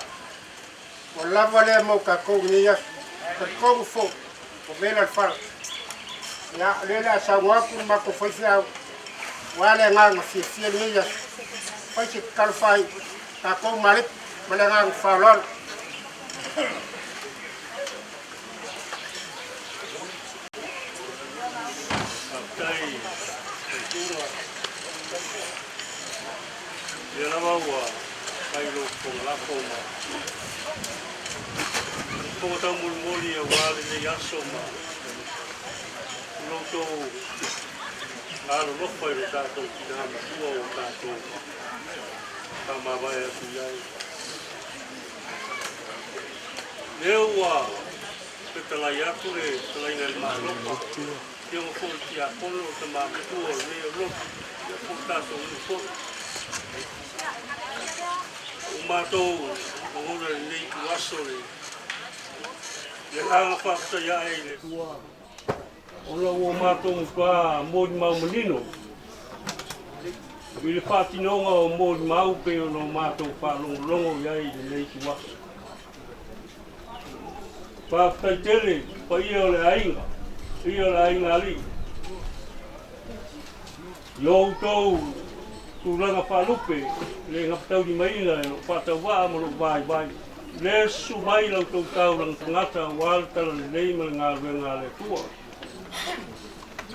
Wala vale mo ka ko niya. Ka ko fo. Ko bela fal. Ya lela sa waku mako fofia. Wale nga ngafia niya. Fa kalfai. Ka ko malik ma le ngang whaalol. Ia lava ua kai lo kong la koma. Kong tau muli a wale ne yaso ma. Loto alo lofa i lo tātou ki nāma tua o tātou. Tā mawai atu iai. Leo ua pe talai atu le talai ngai maa lopa. Ia mo fōi ki a kono o ta maa tua leo lopa. Ia fōi tātou ni fōi. O mātou o hona nei tu aso le. Le hanga whakata ia e le tua. O la o mātou kwa mōri mau manino. I le whātinonga o mōri mau pe o no mātou whālongolongo ia e le nei tu aso. Whātai tele, pa ia o le ainga. Ia o le ainga ali. Iou tau tūranga whalupe, le ngapatau di maina e no whātau wā mo lo vai. Le su mai lau tau taurang tangata wāle tala le leima le ngā ruenga le tua.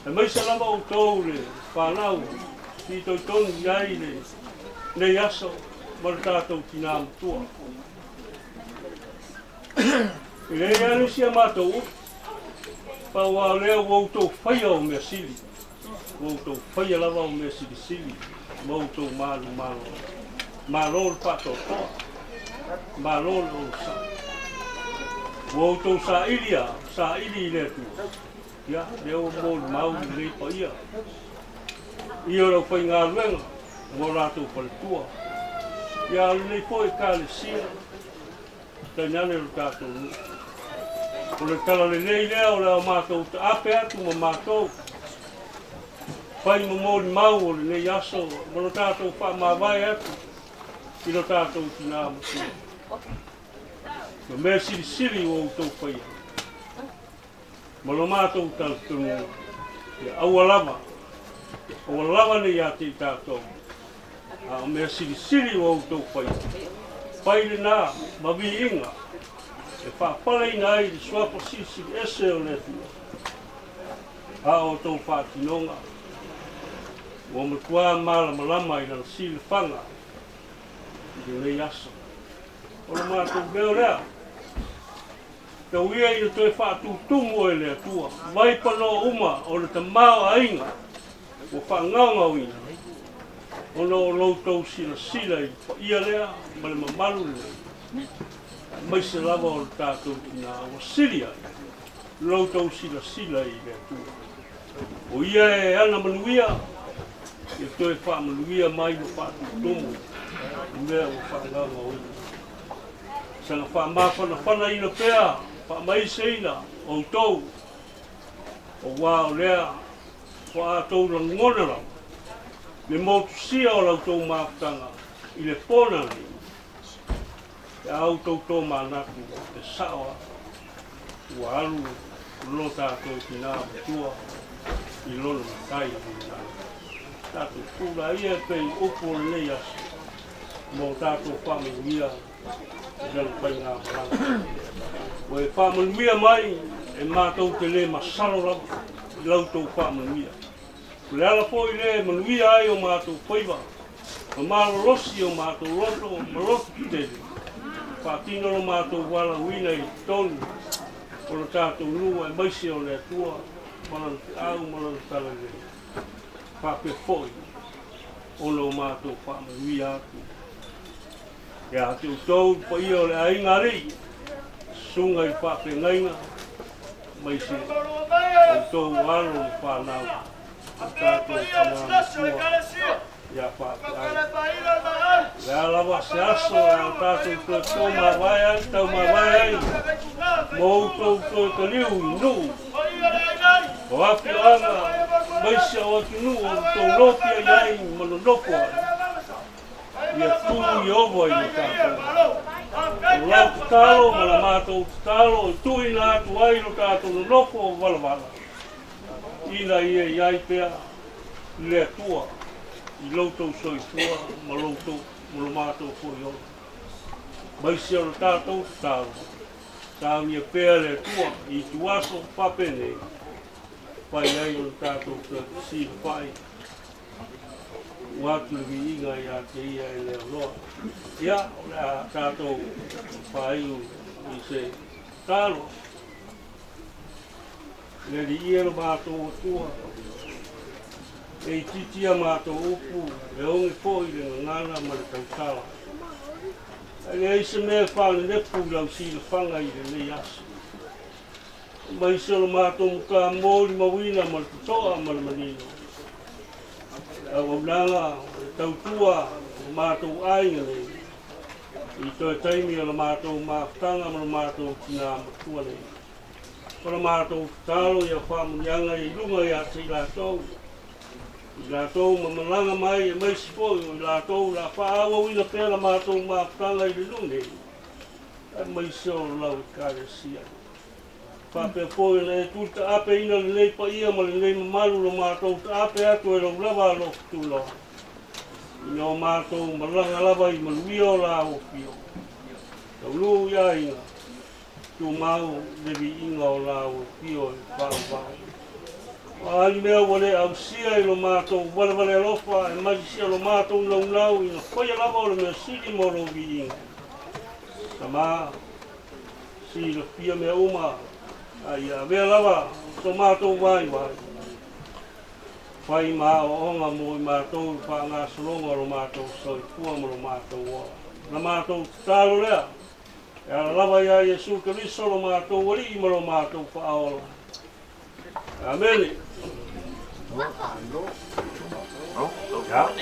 E mai sa lama o tau le whanau, ki tau tonu iai le yaso, mara tātou ki nāma tua. E le anu sia mātou, pa wā lea wau tau whaia o mea sili. Wau tau whaia lava o mea sili. Mautou malu. Malolo pato toa. Malolo sa. Mautou sa ili le tu. Ya, leo molu mau le pa ia. Ia rau pai ngā ruenga, mo rātou paletua. Ia le foi ka le sia. Tainane ro tātou nu. O le tala le nei lea o leo mātou ta ape atu ma mātou. Pai mo mōri mau o le nei aso, mo lo tātou whamawai atu, i lo tātou ki nā mutu. Mo mea siri o tau pai. Mo lo mātou tātou, aua lava nei a te tātou. O mea siri o tau pai. Pai le nā, mawi inga, e whapalei nā i le suapa sisi ese o le tua. A o tau whātinonga. O me kua malama i nana sili whanga. I nei asa. O le mātou beo rea. Tau ia i le toi whātutumu e lea tua. Vai pano uma o le tamao ainga. O whangaungau ina. O no loutou sila i ia lea. Ma le mamalu lea. Mai se lava o le tātou ki nā o silia. Loutou sila i lea tua. O ia e ana manuia. E toi whamaluia mai no whātutumu. Mea o whanganga oi. Sanga whamawhana ina pēa, whamaise ina, o tau. O wā o lea, whātou rangona rau. Le motu sia o lau tau māwhtanga, i le pōna ni. E au tau tō mānatu, e sawa. Ua alu, lo tātou ki nā matua, i lona matai ni nā. Tātou kūra ia pei upo nei aso. Mō tātou whamanuia, e jala pai ngā maranga. O e whamanuia mai, e mātou te le masalo rama, i lautou whamanuia. Le ala fōi le manuia ai o mātou whaiva. Ma mālo rosi o mātou roto, maroto tele. Whātino o mātou wala wina i tonu. O le tātou nua e maise o le tua, malana te au, malana tala le. Whape foi, ono mātou whamanuia atu. E a te utau pa ia o le ainga rei, sunga i whape ngainga, mai se utau alo i whanau. A tātou whanau ia whape ai. Le alawa se aso, e a tātou tau mawai ai, mo utau tau kaliu i nuu. O api anga, maise o atu nu o tau nopia iai mononopo ai. Ia tūru i ovo i le tātou. O lau tatalo, ma la mātou tatalo, o tui nā atu ai lo tātou nonopo o wala. Ina ia iai pēa, le atua, i lautou soi tua, ma lautou, ma lo mātou fōi ono. mai se o tātou tāu. Tāu ia pēr le tua i tuaso papene. Pai ai o tātou ka si pai. Watu li inga ia te ia e leo loa. Ia, o le tātou pai i se tālo. Le li ia lo mātou o tua. E titia mātou upu, e onge pōi le ngana ma le tautala. E eise mea whāne nepu lau si le whanga i le nei asu. Mai se lo mātou muka mōri mawina ma le tutoa ma le manino. A waunanga, le tautua, le mātou ainga nei. I toi taimi o le mātou mātanga ma le mātou tina matua nei. O le mātou talo ia whamunianga i lunga i ati lātou. I lātou mamalanga mai e mai sipoi o i lātou la whaawa wina pēra mātou mātanga i le lunga. E mai seo lau i kāre sia. Whapea pōi na e tūta ape ina le nei pa ia ma le nei mamalu lo mātou ta ape atu e lau lava alo tu loa. Ina o mātou malanga lava i maluia o la o pio. Tau lu ia inga. Tu mau levi inga o la o pio e whao. Ai mea wale au sia i lo mātou wale alofa e magisia lo mātou lau i na koia lava o le mea sili moro vi inga. Ka mā, si le pia mea uma, ai a mea lava, so mātou vai. Whai mā o onga mo i mātou i wha ngā solonga lo mātou soi pua mo lo mātou oa. Na mātou tālo lea, e ala lava ia Jesu Karisto lo mātou wali i mo lo mātou wha aola. Amen. Dạ.